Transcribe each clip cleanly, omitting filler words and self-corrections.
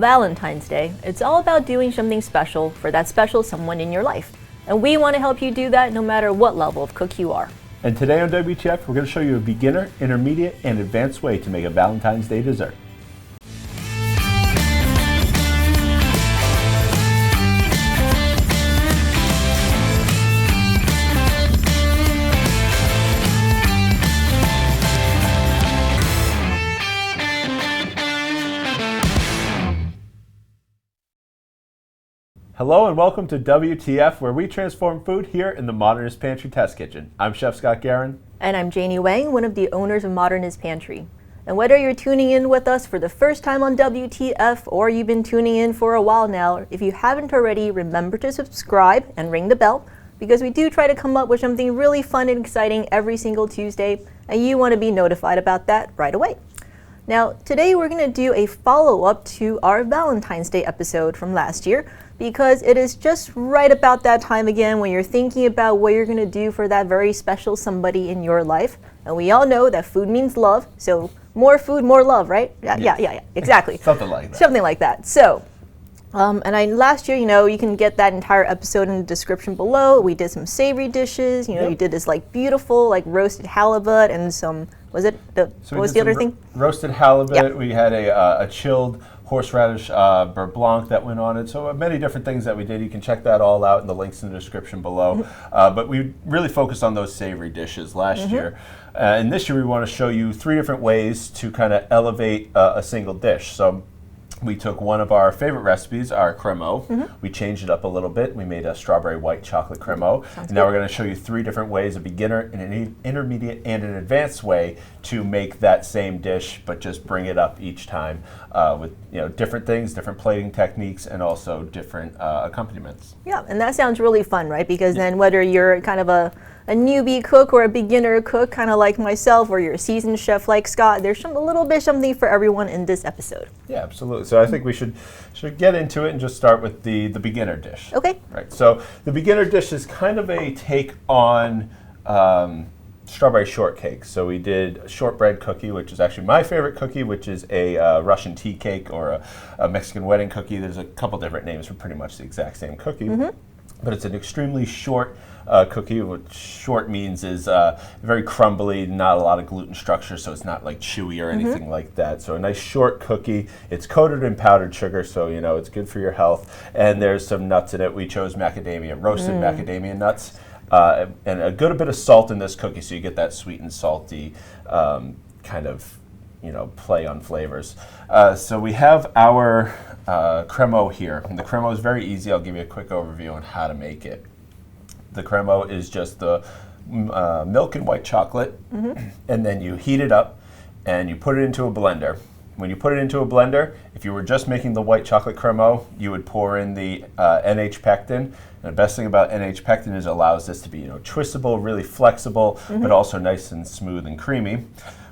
Valentine's Day, it's all about doing something special for that special someone in your life. And we want to help you do that no matter what level of cook you are. And today on WTF, we're going to show you a beginner, intermediate, and advanced way to make a Valentine's Day dessert. Hello and welcome to WTF, where we transform food here in the Modernist Pantry Test Kitchen. I'm Chef Scott Guerin. And I'm Janie Wang, one of the owners of Modernist Pantry. And whether you're tuning in with us for the first time on WTF or you've been tuning in for a while now, if you haven't already, remember to subscribe and ring the bell, because we do try to come up with something really fun and exciting every single Tuesday, and you want to be notified about that right away. Now, today we're going to do a follow-up to our Valentine's Day episode from last year, because it is just right about that time again when you're thinking about what you're going to do for that very special somebody in your life. And we all know that food means love, so more food, more love, right? Yeah, exactly. Something like that. Something like that. So, last year, you can get that entire episode in the description below. We did some savory dishes. You did this beautiful roasted halibut and some. What was the other thing? Roasted halibut. Yep. We had a chilled horseradish beurre blanc that went on it. So many different things that we did. You can check that all out in the links in the description below. But we really focused on those savory dishes last year. And this year we want to show you 3 different ways to kind of elevate a single dish. So we took one of our favorite recipes, our Crémeux. We changed it up a little bit. We made a strawberry white chocolate Crémeux. And now we're going to show you 3 different ways, a beginner, an intermediate, and an advanced way to make that same dish, but just bring it up each time with different things, different plating techniques, and also different accompaniments. Yeah, and that sounds really fun, right? Because then whether you're kind of a newbie cook or a beginner cook, kind of like myself, or you're a seasoned chef like Scott, there's a little bit something for everyone in this episode. Yeah, absolutely. So I think we should get into it and just start with the beginner dish. Okay. Right. So the beginner dish is kind of a take on strawberry shortcake. So we did a shortbread cookie, which is actually my favorite cookie, which is a Russian tea cake or a Mexican wedding cookie. There's a couple different names for pretty much the exact same cookie. But it's an extremely short cookie. What short means is very crumbly, not a lot of gluten structure, so it's not chewy or anything like that. So a nice short cookie. It's coated in powdered sugar, so it's good for your health. And there's some nuts in it. We chose macadamia, roasted macadamia nuts, and a good bit of salt in this cookie, so you get that sweet and salty kind of play on flavors. So we have our Crémeux here. And the Crémeux is very easy. I'll give you a quick overview on how to make it. The Crémeux is just the milk and white chocolate, and then you heat it up and you put it into a blender. When you put it into a blender, if you were just making the white chocolate Crémeux, you would pour in the NH Pectin. And the best thing about NH Pectin is it allows this to be twistable, really flexible, but also nice and smooth and creamy.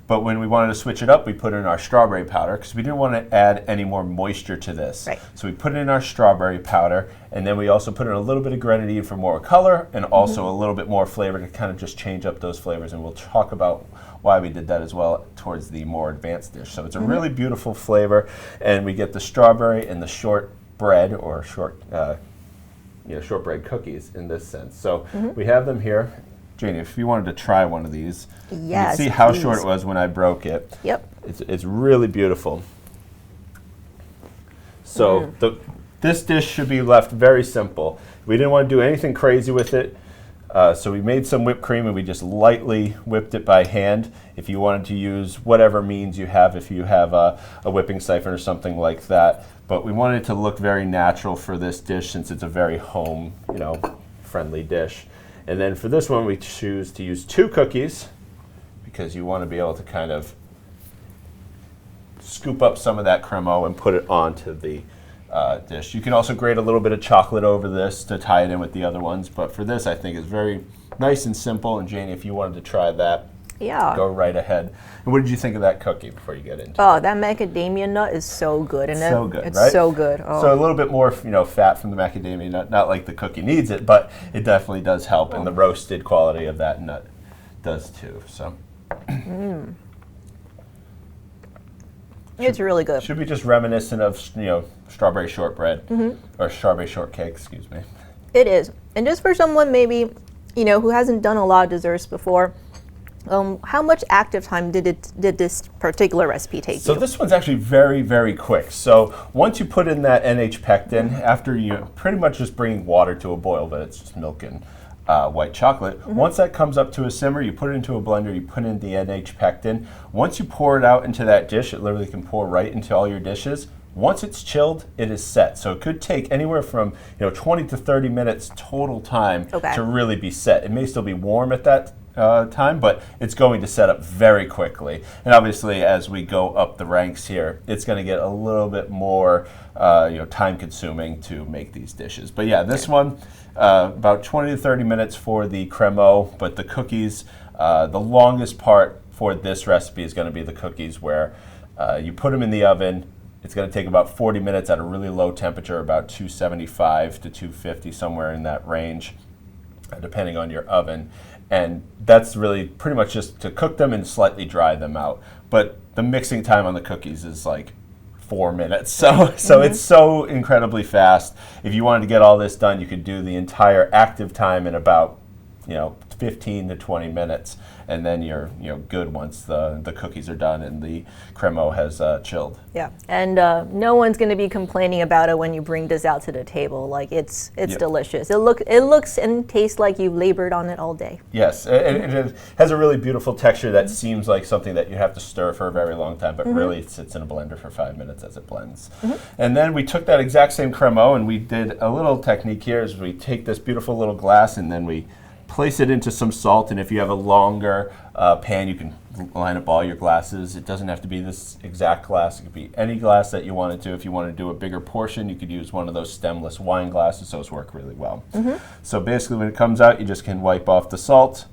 But when we wanted to switch it up, we put in our strawberry powder because we didn't want to add any more moisture to this. Right. So we put in our strawberry powder, and then we also put in a little bit of grenadine for more color and also a little bit more flavor to kind of just change up those flavors. And we'll talk about why we did that as well towards the more advanced dish. So it's a really beautiful flavor, and we get the strawberry and the shortbread or shortbread cookies in this sense. So we have them here. Janie, if you wanted to try one of these, you can see how short it was when I broke it. Yep. It's really beautiful. So this dish should be left very simple. We didn't want to do anything crazy with it, so we made some whipped cream and we just lightly whipped it by hand. If you wanted to use whatever means you have, if you have a whipping siphon or something like that. But we wanted it to look very natural for this dish since it's a very home, friendly dish. And then for this one, we choose to use 2 cookies because you want to be able to kind of scoop up some of that Crémeux and put it onto the dish. You can also grate a little bit of chocolate over this to tie it in with the other ones. But for this, I think it's very nice and simple. And Janie, if you wanted to try that, go right ahead. And what did you think of that cookie before you get into it? Oh, that macadamia nut is so good. And so good, it's right? so good. Oh. So a little bit more, fat from the macadamia nut. Not like the cookie needs it, but it definitely does help. And the roasted quality of that nut does too. So. It's really good. Should be just reminiscent of, strawberry shortbread or strawberry shortcake, excuse me. It is. And just for someone maybe, who hasn't done a lot of desserts before, how much active time did this particular recipe take So you? this one's actually very, very quick. So once you put in that NH pectin, after you pretty much just bringing water to a boil, but it's just milk and white chocolate. Once that comes up to a simmer, you put it into a blender, you put in the NH pectin. Once you pour it out into that dish, it literally can pour right into all your dishes. Once it's chilled, it is set. So it could take anywhere from 20 to 30 minutes total time to really be set. It may still be warm at that time, but it's going to set up very quickly. And obviously, as we go up the ranks here, it's going to get a little bit more time consuming to make these dishes. But yeah, this one, about 20 to 30 minutes for the Crémeux, but the cookies, the longest part for this recipe is going to be the cookies, where you put them in the oven. It's going to take about 40 minutes at a really low temperature, about 275 to 250, somewhere in that range, depending on your oven. And that's really pretty much just to cook them and slightly dry them out. But the mixing time on the cookies is like 4 minutes. So it's so incredibly fast. If you wanted to get all this done, you could do the entire active time in about 15 to 20 minutes, and then you're good once the cookies are done and the Crémeux has chilled. Yeah, and no one's going to be complaining about it when you bring this out to the table. Like it's delicious. It looks and tastes like you labored on it all day. Yes, and it has a really beautiful texture that seems like something that you have to stir for a very long time, but really it sits in a blender for 5 minutes as it blends. And then we took that exact same Crémeux and we did a little technique here. Is we take this beautiful little glass and then we place it into some salt, and if you have a longer pan, you can line up all your glasses. It doesn't have to be this exact glass. It could be any glass that you wanted to. If you want to do a bigger portion, you could use one of those stemless wine glasses. Those work really well. So basically when it comes out, you just can wipe off the salt,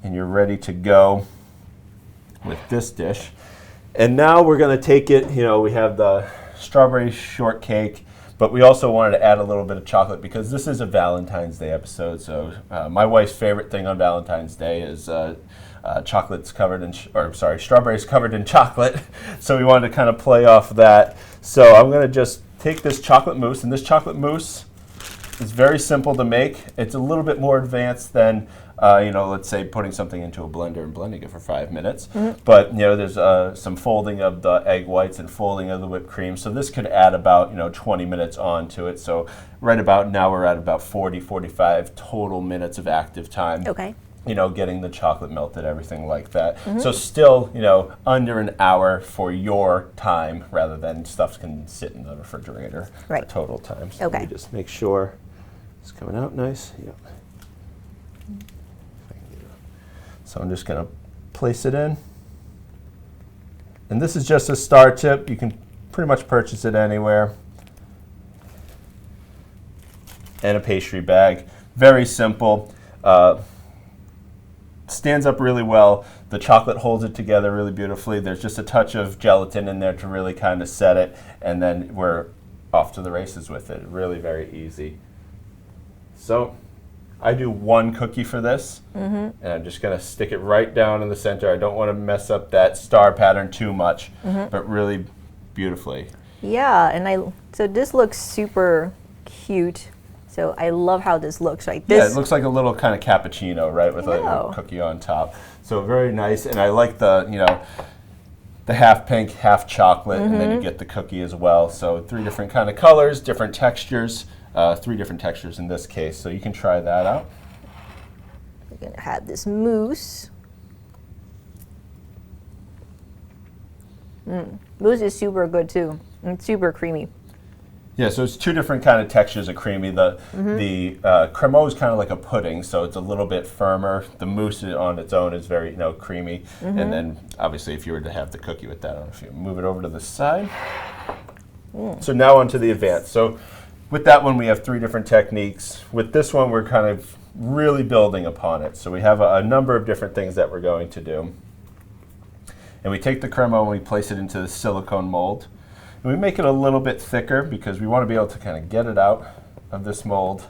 and you're ready to go with this dish. And now we're going to take it, we have the strawberry shortcake, but we also wanted to add a little bit of chocolate because this is a Valentine's Day episode. So my wife's favorite thing on Valentine's Day is strawberries covered in chocolate. So we wanted to kind of play off that. So I'm going to just take this chocolate mousse, and this chocolate mousse is very simple to make. It's a little bit more advanced than let's say putting something into a blender and blending it for 5 minutes. But there's some folding of the egg whites and folding of the whipped cream. So this could add about 20 minutes on to it. So right about now we're at about 45 total minutes of active time. Okay. Getting the chocolate melted, everything like that. So still, under an hour for your time, rather than stuff can sit in the refrigerator for total time. So let me just make sure it's coming out nice. Yep. So I'm just going to place it in. And this is just a star tip. You can pretty much purchase it anywhere. And a pastry bag. Very simple. Stands up really well. The chocolate holds it together really beautifully. There's just a touch of gelatin in there to really kind of set it. And then we're off to the races with it. Really very easy. So I do one cookie for this, and I'm just going to stick it right down in the center. I don't want to mess up that star pattern too much, but really beautifully. Yeah, and so this looks super cute. So I love how this looks. Like this. Yeah, it looks like a little kind of cappuccino, right, with a little cookie on top. So very nice, and I like the the half pink, half chocolate, and then you get the cookie as well. So 3 different kind of colors, different textures. 3 different textures in this case, so you can try that out. We're going to have this mousse. Mousse is super good too. It's super creamy. Yeah, so it's 2 different kind of textures of creamy. The Crémeux is kind of like a pudding, so it's a little bit firmer. The mousse on its own is very creamy. And then obviously if you were to have the cookie with that, I don't know if you move it over to the side. So now onto the advanced. So with that one, we have 3 different techniques. With this one, we're kind of really building upon it. So we have a number of different things that we're going to do. And we take the Crémeux and we place it into the silicone mold. And we make it a little bit thicker because we want to be able to kind of get it out of this mold.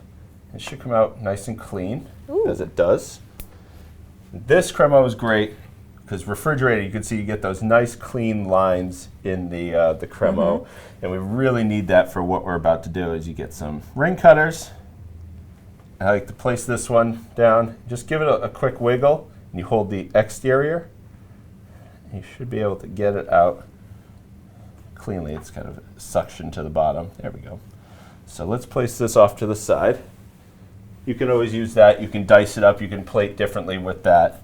It should come out nice and clean, as it does. This Crémeux is great because refrigerated, you can see you get those nice clean lines in the Cremeux, and we really need that for what we're about to do. Is you get some ring cutters. I like to place this one down. Just give it a quick wiggle, and you hold the exterior. You should be able to get it out cleanly. It's kind of suction to the bottom. There we go. So let's place this off to the side. You can always use that. You can dice it up. You can plate differently with that.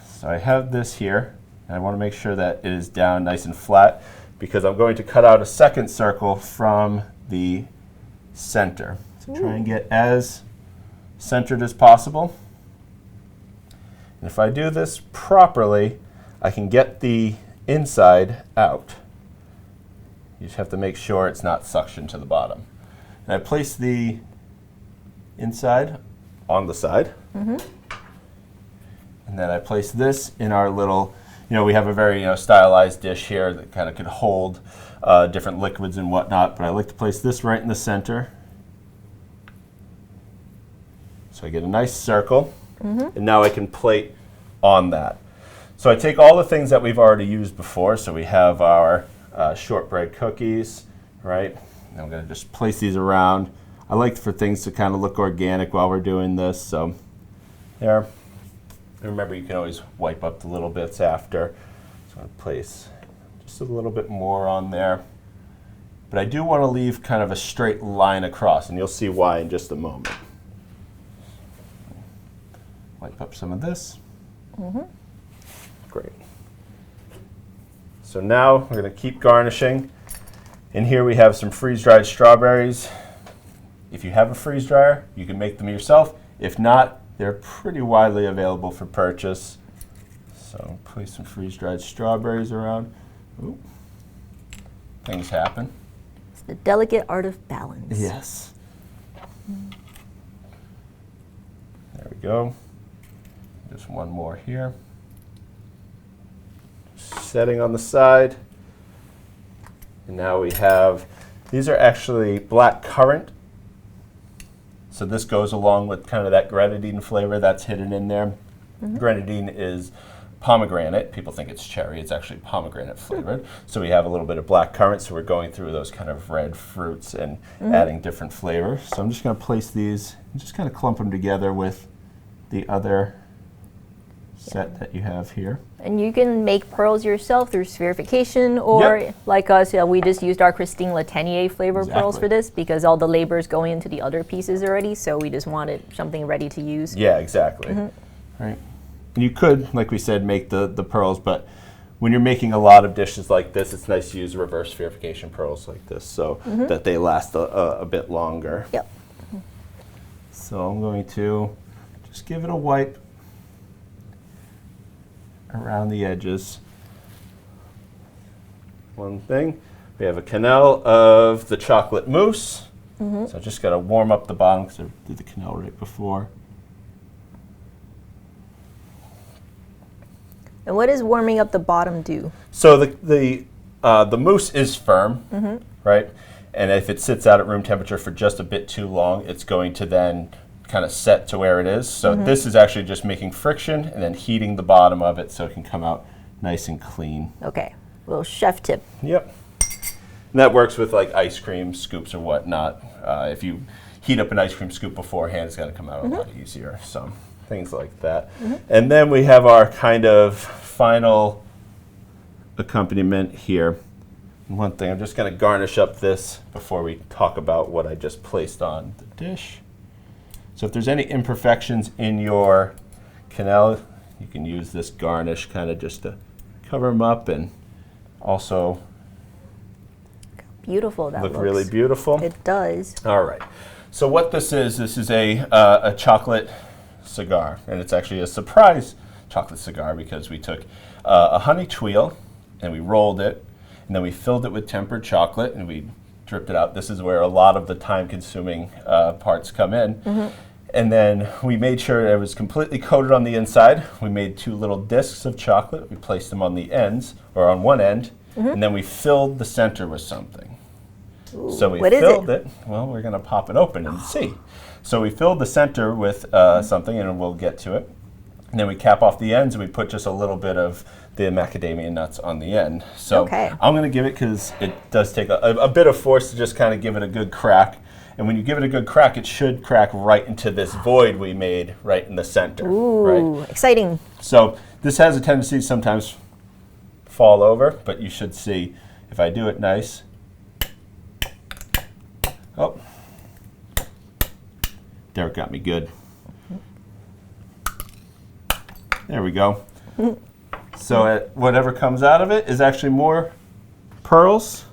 So I have this here, and I want to make sure that it is down nice and flat because I'm going to cut out a second circle from the center. So try and get as centered as possible. And if I do this properly, I can get the inside out. You just have to make sure it's not suction to the bottom. And I place the inside on the side. And then I place this in our little, we have a very stylized dish here that kind of could hold different liquids and whatnot, but I like to place this right in the center. So I get a nice circle, and now I can plate on that. So I take all the things that we've already used before, so we have our shortbread cookies, right? And I'm going to just place these around. I like for things to kind of look organic while we're doing this, so there. Remember, you can always wipe up the little bits after. So I'm going to place just a little bit more on there. But I do want to leave kind of a straight line across, and you'll see why in just a moment. Wipe up some of this. Great. So now we're going to keep garnishing. In here we have some freeze-dried strawberries. If you have a freeze dryer, you can make them yourself. If not, they're pretty widely available for purchase. So place some freeze-dried strawberries around. Ooh. Things happen. It's the delicate art of balance. Yes. There we go. Just one more here. Setting on the side. And now we have, these are actually black currant. So this goes along with kind of that grenadine flavor that's hidden in there. Grenadine is pomegranate. People think it's cherry. It's actually pomegranate flavored. So we have a little bit of black currant, so we're going through those kind of red fruits and adding different flavors. So I'm just going to place these and just kind of clump them together with the other set that you have here. And you can make pearls yourself through spherification, or like us, we just used our Christine Latenier flavor pearls for this because all the labor is going into the other pieces already, so we just wanted something ready to use. Yeah, exactly. Right. And you could, like we said, make the pearls, but when you're making a lot of dishes like this, it's nice to use reverse spherification pearls like this so that they last a bit longer. Yep. So I'm going to just give it a wipe around the edges. One thing, we have a cannelle of the chocolate mousse. So I just got to warm up the bottom because I did the cannelle right before. And what does warming up the bottom do? So the mousse is firm, right? And if it sits out at room temperature for just a bit too long, it's going to then kind of set to where it is. So this is actually just making friction and then heating the bottom of it so it can come out nice and clean. Okay, little chef tip. Yep. And that works with like ice cream scoops or whatnot. If you heat up an ice cream scoop beforehand, it's going to come out a lot easier. So things like that. And then we have our kind of final accompaniment here. And one thing, I'm just going to garnish up this before we talk about what I just placed on the dish. So if there's any imperfections in your cannelle, you can use this garnish kind of just to cover them up and also beautiful that look really beautiful. It does. All right. So what this is a chocolate cigar, and it's actually a surprise chocolate cigar because we took a honey tweel and we rolled it, and then we filled it with tempered chocolate and we dripped it out. This is where a lot of the time-consuming parts come in. And then we made sure it was completely coated on the inside. We made 2 little discs of chocolate. We placed them on the ends, or on one end, and then we filled the center with something. Ooh, so we what filled is it? Well, we're going to pop it open and see. So we filled the center with something, and we'll get to it. And then we cap off the ends and we put just a little bit of the macadamia nuts on the end. So I'm going to give it, because it does take a bit of force to just kind of give it a good crack. And when you give it a good crack, it should crack right into this void we made right in the center. Ooh, right? Exciting. So this has a tendency to sometimes fall over, but you should see if I do it nice. Oh, there, it got me good. There we go. So whatever comes out of it is actually more pearls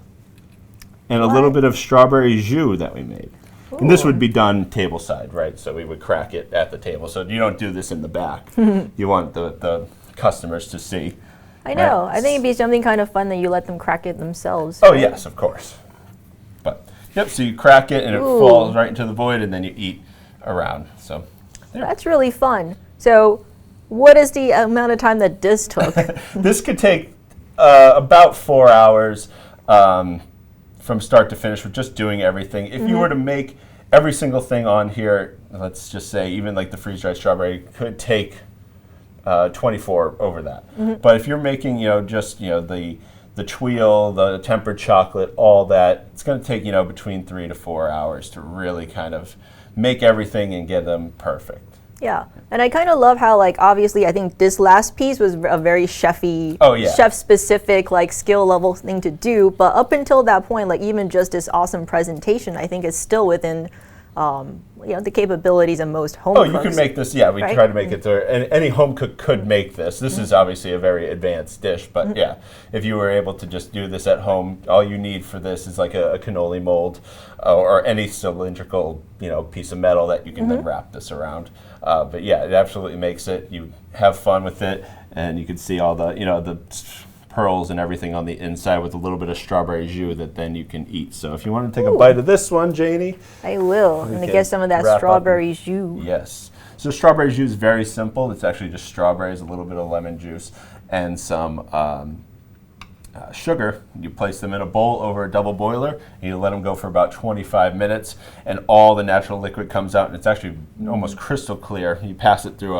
and a little bit of strawberry jus that we made. Ooh. And this would be done table side, right? So we would crack it at the table. So you don't do this in the back. You want the customers to see. I know. Right? I think it'd be something kind of fun that you let them crack it themselves. Oh, right? Yes, of course. But, yep, so you crack it and it falls right into the void, and then you eat around. So there. That's really fun. So what is the amount of time that this took? This could take about 4 hours from start to finish with just doing everything. If you were to make every single thing on here, let's just say even like the freeze-dried strawberry could take 24 over that. But if you're making, just, the tweel, the tempered chocolate, all that, it's going to take, between 3 to 4 hours to really kind of make everything and get them perfect. Yeah, and I kind of love how, obviously, I think this last piece was a very chef-y, chef-specific, skill level thing to do. But up until that point, even just this awesome presentation, I think is still within, the capabilities of most home cooks. You can make this. Yeah, we try to make it to, and any home cook could make this. This is obviously a very advanced dish, but yeah, if you were able to just do this at home, all you need for this is like a cannoli mold or any cylindrical, piece of metal that you can then wrap this around. But yeah, it absolutely makes it. You have fun with it, and you can see all the, the pearls and everything on the inside with a little bit of strawberry jus that then you can eat. So if you want to take a bite of this one, Janie. I will. I'm going to get some of that strawberry jus. Yes. So strawberry jus is very simple. It's actually just strawberries, a little bit of lemon juice, and some sugar. You place them in a bowl over a double boiler, and you let them go for about 25 minutes, and all the natural liquid comes out, and it's actually almost crystal clear. You pass it through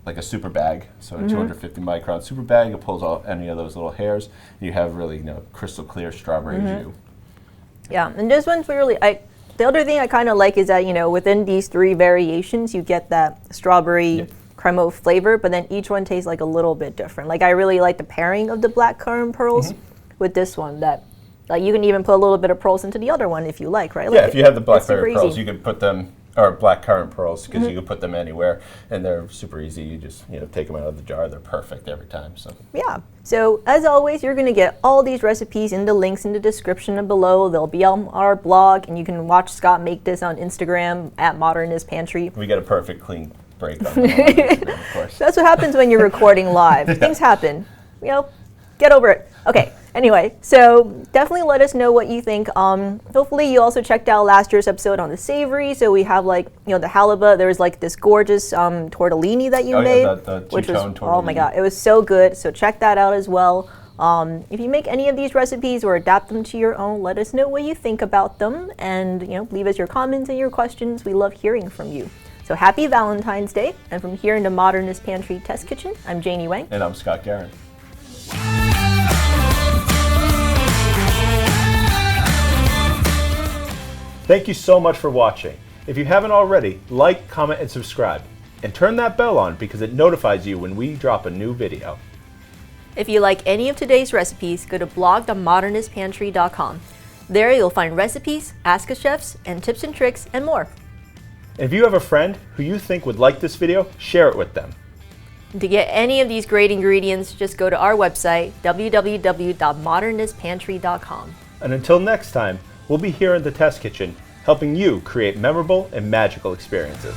like a super bag, so a 250 micron super bag. It pulls out any of those little hairs, and you have really crystal clear strawberry jus. Yeah, and this one's really, the other thing I kind of like is that, within these 3 variations, you get that strawberry Crémeux flavor, but then each one tastes like a little bit different. I really like the pairing of the black currant pearls with this one, that you can even put a little bit of pearls into the other one if you like, right? Yeah, if you have the blackberry pearls, you can put them, or black currant pearls, because you can put them anywhere, and they're super easy. You just take them out of the jar. They're perfect every time. So yeah. So as always, you're going to get all these recipes in the links in the description below. They'll be on our blog, and you can watch Scott make this on Instagram at Modernist Pantry. We get a perfect clean break on Instagram, of course. That's what happens when you're recording live. Things happen. Get over it. Okay. Anyway, so definitely let us know what you think. Hopefully you also checked out last year's episode on the savory. So we have the halibut. There was this gorgeous tortellini that you made, which was tortellini. Oh my god, it was so good. So check that out as well. If you make any of these recipes or adapt them to your own, let us know what you think about them, and leave us your comments and your questions. We love hearing from you. So happy Valentine's Day, and from here in the Modernist Pantry Test Kitchen, I'm Janie Wang. And I'm Scott Guerin. Thank you so much for watching. If you haven't already, like, comment, and subscribe. And turn that bell on because it notifies you when we drop a new video. If you like any of today's recipes, go to blog.modernistpantry.com. There you'll find recipes, Ask a Chefs, and tips and tricks, and more. And if you have a friend who you think would like this video, share it with them. And to get any of these great ingredients, just go to our website, www.modernistpantry.com. And until next time, we'll be here in the Test Kitchen, helping you create memorable and magical experiences.